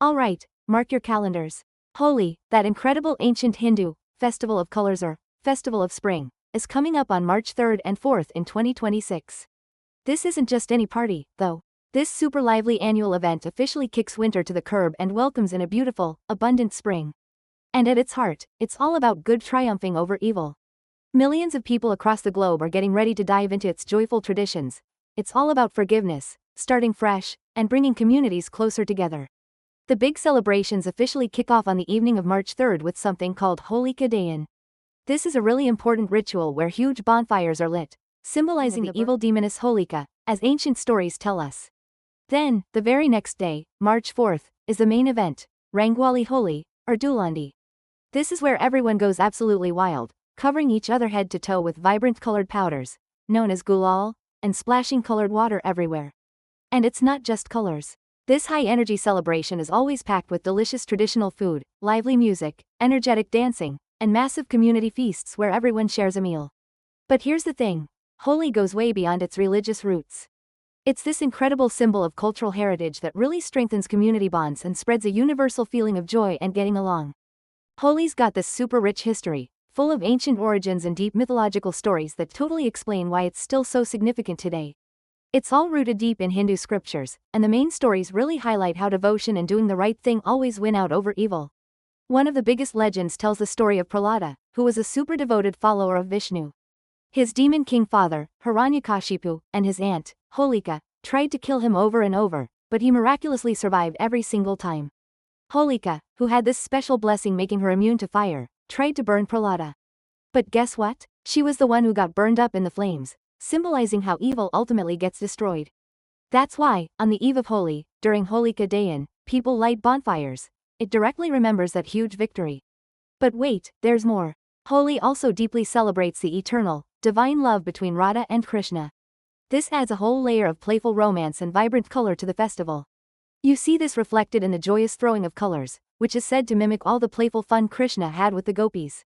Alright, mark your calendars. Holi, that incredible ancient Hindu festival of colors or festival of spring, is coming up on March 3rd and 4th in 2026. This isn't just any party, though. This super lively annual event officially kicks winter to the curb and welcomes in a beautiful, abundant spring. And at its heart, it's all about good triumphing over evil. Millions of people across the globe are getting ready to dive into its joyful traditions. It's all about forgiveness, starting fresh, and bringing communities closer together. The big celebrations officially kick off on the evening of March 3rd with something called Holika Dahan. This is a really important ritual where huge bonfires are lit, symbolizing the evil demoness Holika, as ancient stories tell us. Then, the very next day, March 4th, is the main event, Rangwali Holi, or Dhulandi. This is where everyone goes absolutely wild, covering each other head to toe with vibrant colored powders, known as gulal, and splashing colored water everywhere. And it's not just colors. This high-energy celebration is always packed with delicious traditional food, lively music, energetic dancing, and massive community feasts where everyone shares a meal. But here's the thing, Holi goes way beyond its religious roots. It's this incredible symbol of cultural heritage that really strengthens community bonds and spreads a universal feeling of joy and getting along. Holi's got this super rich history, full of ancient origins and deep mythological stories that totally explain why it's still so significant today. It's all rooted deep in Hindu scriptures, and the main stories really highlight how devotion and doing the right thing always win out over evil. One of the biggest legends tells the story of Prahlada, who was a super devoted follower of Vishnu. His demon king father, Hiranyakashipu, and his aunt, Holika, tried to kill him over and over, but he miraculously survived every single time. Holika, who had this special blessing making her immune to fire, tried to burn Prahlada. But guess what? She was the one who got burned up in the flames, symbolizing how evil ultimately gets destroyed. That's why, on the eve of Holi, during Holika Dahan, people light bonfires. It directly remembers that huge victory. But wait, there's more. Holi also deeply celebrates the eternal, divine love between Radha and Krishna. This adds a whole layer of playful romance and vibrant color to the festival. You see this reflected in the joyous throwing of colors, which is said to mimic all the playful fun Krishna had with the gopis.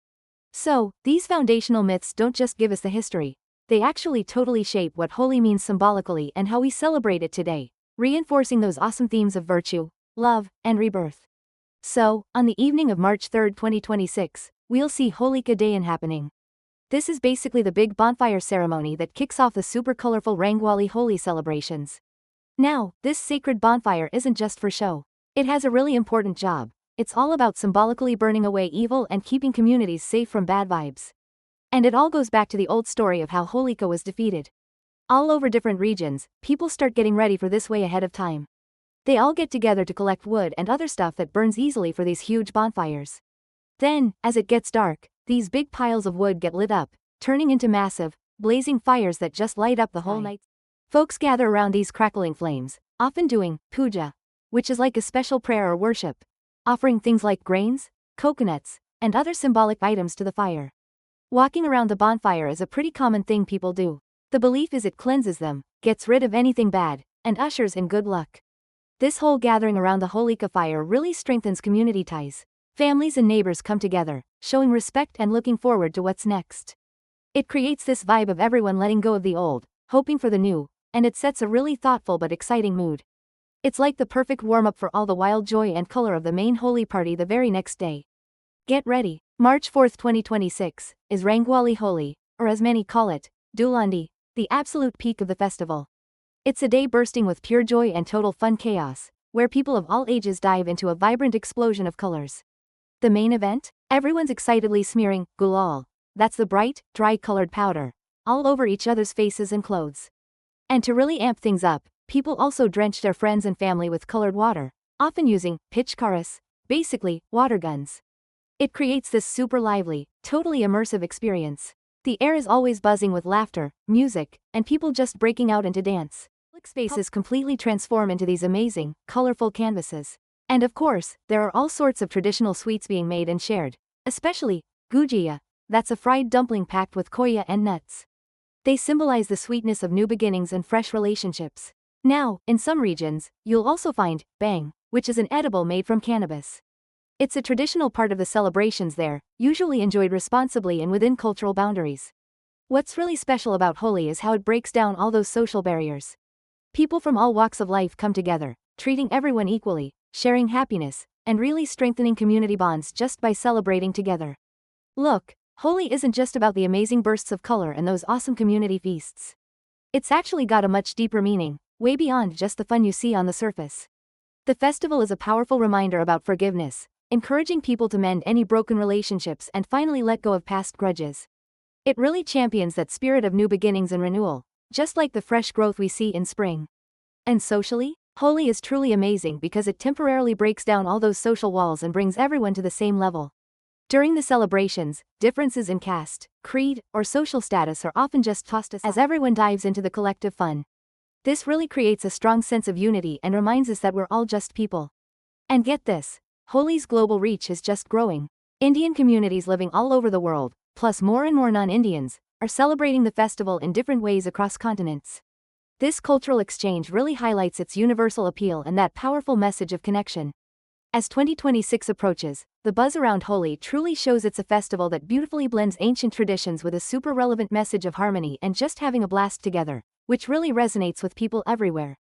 So, these foundational myths don't just give us the history. They actually totally shape what Holi means symbolically and how we celebrate it today, reinforcing those awesome themes of virtue, love, and rebirth. So, on the evening of March 3rd, 2026, we'll see Holika Dahan happening. This is basically the big bonfire ceremony that kicks off the super colorful Rangwali Holi celebrations. Now, this sacred bonfire isn't just for show. It has a really important job. It's all about symbolically burning away evil and keeping communities safe from bad vibes. And it all goes back to the old story of how Holika was defeated. All over different regions, people start getting ready for this way ahead of time. They all get together to collect wood and other stuff that burns easily for these huge bonfires. Then, as it gets dark, these big piles of wood get lit up, turning into massive, blazing fires that just light up the whole night. Folks gather around these crackling flames, often doing puja, which is like a special prayer or worship, offering things like grains, coconuts, and other symbolic items to the fire. Walking around the bonfire is a pretty common thing people do. The belief is it cleanses them, gets rid of anything bad, and ushers in good luck. This whole gathering around the Holika fire really strengthens community ties. Families and neighbors come together, showing respect and looking forward to what's next. It creates this vibe of everyone letting go of the old, hoping for the new, and it sets a really thoughtful but exciting mood. It's like the perfect warm-up for all the wild joy and color of the main Holi party the very next day. Get ready. March 4th, 2026, is Rangwali Holi, or as many call it, Dhulandi, the absolute peak of the festival. It's a day bursting with pure joy and total fun chaos, where people of all ages dive into a vibrant explosion of colors. The main event? Everyone's excitedly smearing gulal, that's the bright, dry-colored powder, all over each other's faces and clothes. And to really amp things up, people also drench their friends and family with colored water, often using pitchkaras, basically, water guns. It creates this super lively, totally immersive experience. The air is always buzzing with laughter, music, and people just breaking out into dance. Public spaces completely transform into these amazing, colorful canvases. And of course, there are all sorts of traditional sweets being made and shared, especially Gujiya, that's a fried dumpling packed with koya and nuts. They symbolize the sweetness of new beginnings and fresh relationships. Now, in some regions, you'll also find bang, which is an edible made from cannabis. It's a traditional part of the celebrations there, usually enjoyed responsibly and within cultural boundaries. What's really special about Holi is how it breaks down all those social barriers. People from all walks of life come together, treating everyone equally, sharing happiness, and really strengthening community bonds just by celebrating together. Look, Holi isn't just about the amazing bursts of color and those awesome community feasts. It's actually got a much deeper meaning, way beyond just the fun you see on the surface. The festival is a powerful reminder about forgiveness, encouraging people to mend any broken relationships and finally let go of past grudges. It really champions that spirit of new beginnings and renewal, just like the fresh growth we see in spring. And socially, Holi is truly amazing because it temporarily breaks down all those social walls and brings everyone to the same level. During the celebrations, differences in caste, creed, or social status are often just tossed aside as everyone dives into the collective fun. This really creates a strong sense of unity and reminds us that we're all just people. And get this, Holi's global reach is just growing. Indian communities living all over the world, plus more and more non-Indians, are celebrating the festival in different ways across continents. This cultural exchange really highlights its universal appeal and that powerful message of connection. As 2026 approaches, the buzz around Holi truly shows it's a festival that beautifully blends ancient traditions with a super relevant message of harmony and just having a blast together, which really resonates with people everywhere.